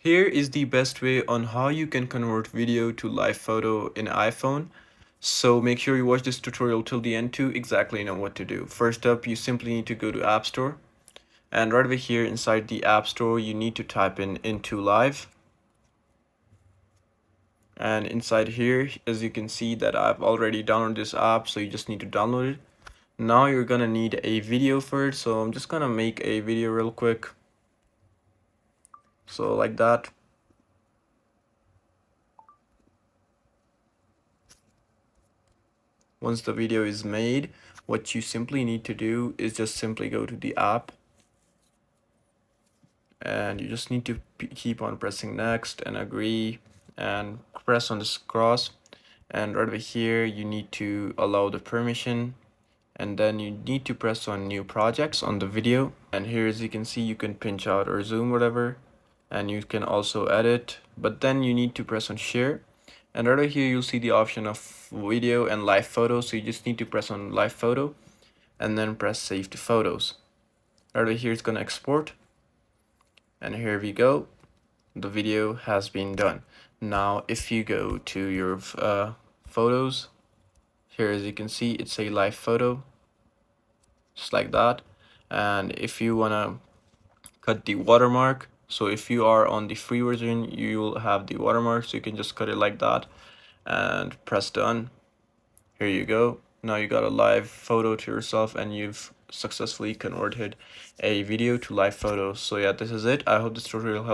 Here is the best way on how you can convert video to live photo in iPhone. So make sure you watch this tutorial till the end to exactly know what to do. First up, you simply need to go to App Store, and right over here inside the App Store you need to type in Into Live. And inside here, as you can see that I've already downloaded this app, so you just need to download it. Now you're gonna need a video for it, so I'm just gonna make a video real quick. So like that. Once the video is made, what you simply need to do is just simply go to the app, and you just need to keep on pressing next and agree and press on this cross, and right over here you need to allow the permission, and then you need to press on new projects on the video. And here, as you can see, you can pinch out or zoom whatever, and you can also edit, but then you need to press on share. And right over here you'll see the option of video and live photo, so you just need to press on live photo and then press save to photos. Right over here it's going to export, and here we go, the video has been done. Now if you go to your photos, here as you can see it's a live photo, just like that. And if you want to cut the watermark, so if you are on the free version you will have the watermark, so you can just cut it like that and press done. Here you go, now you got a live photo to yourself and you've successfully converted a video to live photos. So yeah, this is it. I hope this tutorial helped.